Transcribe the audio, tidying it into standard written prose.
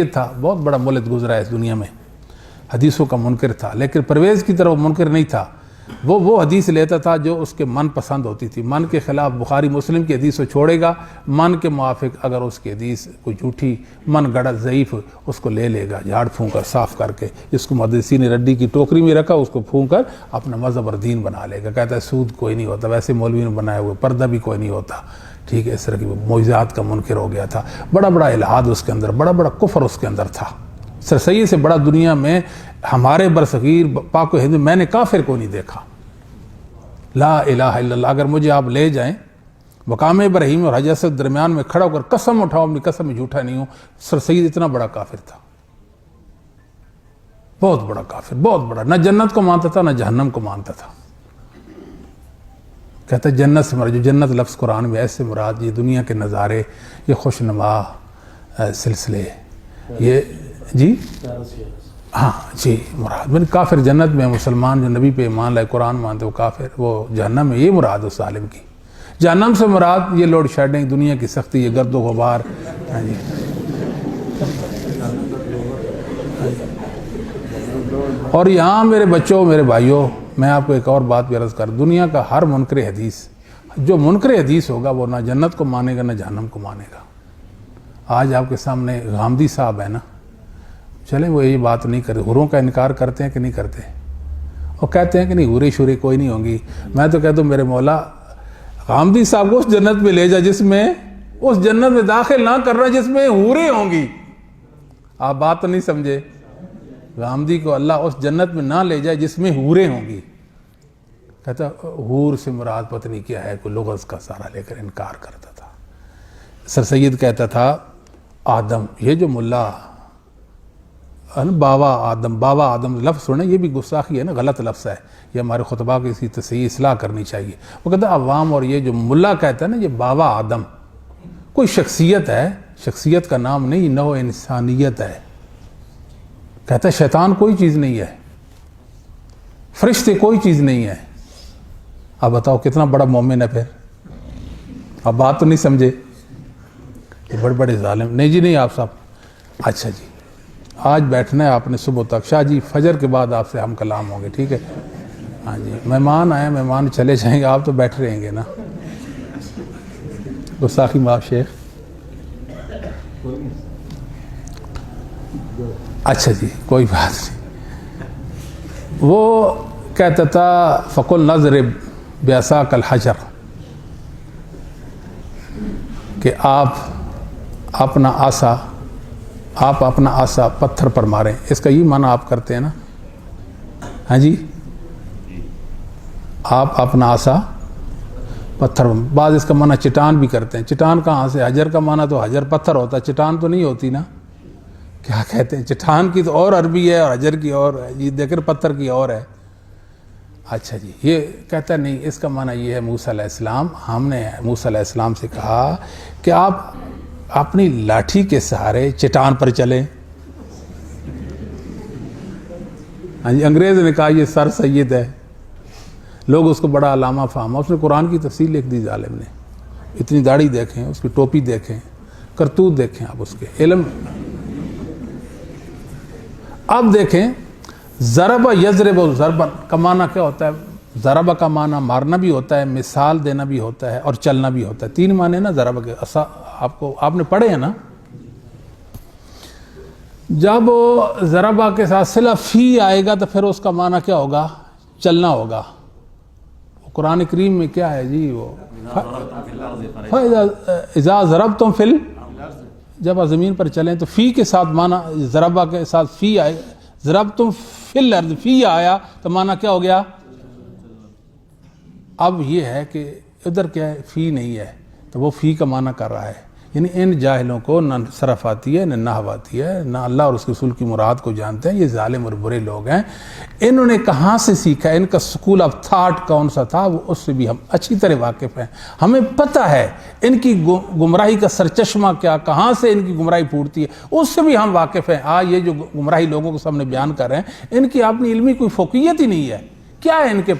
تھا، بہت بڑا ملت گزرا ہے اس دنیا میں، حدیثوں کا منکر تھا، لیکن پرویز کی طرح وہ منکر نہیں تھا۔ وہ حدیث لیتا تھا جو اس کے من پسند ہوتی تھی، من کے خلاف بخاری مسلم کی حدیث کو چھوڑے گا، من کے موافق اگر اس کی حدیث کوئی جھوٹی من گڑا ضعیف اس کو لے لے گا، جھاڑ پھونک کر صاف کر کے، جس کو محدثین نے رڈی کی ٹوکری میں رکھا اس کو پھونک کر اپنا مذہب اور دین بنا لے گا۔ کہتا ہے سود کوئی نہیں ہوتا، ویسے مولوی نے بنایا ہوا پردہ بھی کوئی نہیں ہوتا، ٹھیک ہے، اس طرح کی معجزات کا منکر ہو گیا تھا، بڑا بڑا الہاد اس کے اندر، بڑا بڑا کفر اس کے اندر تھا۔ سر سید سے بڑا دنیا میں ہمارے برصغیر پاک و ہند میں نے کافر کو نہیں دیکھا۔ لا الہ الا اللہ، اگر مجھے آپ لے جائیں مقام ابراہیم اور حجر سے درمیان میں کھڑا ہو کر قسم اٹھاؤ، اپنی قسم میں جھوٹا نہیں ہوں، سر سید اتنا بڑا کافر تھا، بہت بڑا کافر، بہت بڑا، نہ جنت کو مانتا تھا نہ جہنم کو مانتا تھا۔ کہتا ہے جنت سے مراد، جو جنت لفظ قرآن میں ایسے مراد یہ دنیا کے نظارے، یہ خوشنما سلسلے، یہ جی ہاں جی مراد میں کافر جنت میں، مسلمان جو نبی پہ ایمان لائے قرآن مانتے وہ کافر، وہ جہنم میں، یہ مراد اس ظالم کی۔ جہنم سے مراد یہ لوڈ شیڈنگ، دنیا کی سختی، یہ گرد و غبار۔ ہاں جی اور یہاں میرے بچوں، میرے بھائیوں، میں آپ کو ایک اور بات بھی عرض کر، دنیا کا ہر منکر حدیث، جو منکر حدیث ہوگا وہ نہ جنت کو مانے گا نہ جہنم کو مانے گا۔ آج آپ کے سامنے غامدی صاحب ہے نا، چلیں وہ یہ بات نہیں کرتے، حوروں کا انکار کرتے ہیں کہ نہیں کرتے؟ وہ کہتے ہیں کہ نہیں حوریں شوریں کوئی نہیں ہوں گی۔ میں تو کہتا ہوں میرے مولا غامدی صاحب کو اس جنت میں لے جا جس میں، اس جنت میں داخل نہ کر رہا جس میں حوریں ہوں گی۔ آپ بات تو نہیں سمجھے، غامدی کو اللہ اس جنت میں نہ لے جائے جس میں حوریں ہوں گی۔ کہتا حور سے مراد پتہ نہیں کیا ہے، کوئی لغز کا سارا لے کر انکار کرتا تھا۔ سر سید کہتا تھا آدم، یہ جو ملا بابا آدم لفظ سنیں، یہ بھی گستاخی ہے نا، غلط لفظ ہے، یہ ہمارے خطبہ کی اسی تصحیح اصلاح کرنی چاہیے۔ وہ کہتا ہے عوام اور یہ جو ملا کہتا ہے نا، یہ بابا آدم کوئی شخصیت ہے، شخصیت کا نام نہیں، نوع انسانیت ہے۔ کہتا ہے شیطان کوئی چیز نہیں ہے، فرشتے کوئی چیز نہیں ہے۔ اب بتاؤ کتنا بڑا مومن ہے پھر؟ اب بات تو نہیں سمجھے، یہ بڑے بڑے ظالم۔ نہیں جی نہیں آپ صاحب، اچھا جی آج بیٹھنا ہے آپ نے صبح تک، شاہ جی فجر کے بعد آپ سے ہم کلام ہوں گے، ٹھیک ہے؟ ہاں جی مہمان آئے، مہمان چلے جائیں گے، آپ تو بیٹھ رہیں گے نا۔ گستاخی معاف شیخ۔ اچھا جی کوئی بات نہیں۔ وہ کہتا تھا فقل نضرب بعصاک الحجر، کہ آپ اپنا آسا پتھر پر ماریں۔ اس کا یہ معنی آپ کرتے ہیں نا؟ ہاں جی آپ اپنا آسا پتھر، بعض اس کا معنی چٹان بھی کرتے ہیں۔ چٹان کہاں سے؟ حجر کا معنی تو حجر پتھر ہوتا ہے، چٹان تو نہیں ہوتی نا۔ کیا کہتے ہیں؟ چٹان کی تو اور عربی ہے اور حجر کی اور ہے، یہ دیکھیں پتھر کی اور ہے۔ اچھا جی یہ کہتا ہے نہیں، اس کا معنی یہ ہے موسیٰ علیہ السلام، ہم نے موسیٰ علیہ السلام سے کہا کہ آپ اپنی لاٹھی کے سہارے چٹان پر چلیں۔ ہاں جی انگریز نے کہا یہ سر سید ہے، لوگ اس کو بڑا علامہ فہما، اس نے قرآن کی تفسیر لکھ دی ظالم نے۔ اتنی داڑھی دیکھیں، اس کی ٹوپی دیکھیں، کرتوت دیکھیں آپ اس کے علم۔ اب دیکھیں ضرب یضرب ضربا کا معنی کیا ہوتا ہے؟ ضرب کا معنی مارنا بھی ہوتا ہے، مثال دینا بھی ہوتا ہے اور چلنا بھی ہوتا ہے، تین معنی نا ضرب کے۔ آپ نے پڑھے ہیں نا؟ جب ضربہ کے ساتھ صلہ فی آئے گا تو پھر اس کا معنی کیا ہوگا؟ چلنا ہوگا۔ قرآن کریم میں کیا ہے جی؟ وہ اذا ضربتم فی، جب آپ زمین پر چلیں تو فی کے ساتھ معنی، ضربہ کے ساتھ فی آئے، ضربتم فی الارض، فی آیا تو معنی کیا ہو گیا؟ اب یہ ہے کہ ادھر کیا ہے؟ فی نہیں ہے، تو وہ فی کا معنی کر رہا ہے۔ یعنی ان جاہلوں کو نہ صرف آتی ہے نہ نحو آتی ہے، نہ اللہ اور اس کے رسول کی مراد کو جانتے ہیں، یہ ظالم اور برے لوگ ہیں۔ انہوں نے کہاں سے سیکھا؟ ان کا سکول آف تھاٹ کون سا تھا؟ وہ اس سے بھی ہم اچھی طرح واقف ہیں، ہمیں پتہ ہے ان کی گمراہی کا سرچشمہ کیا، کہاں سے ان کی گمراہی پھوٹتی ہے، اس سے بھی ہم واقف ہیں۔ یہ جو گمراہی لوگوں کو سامنے بیان کر رہے ہیں، ان کی اپنی علمی کوئی فوقیت ہی نہیں ہے، کیا ہے ان کے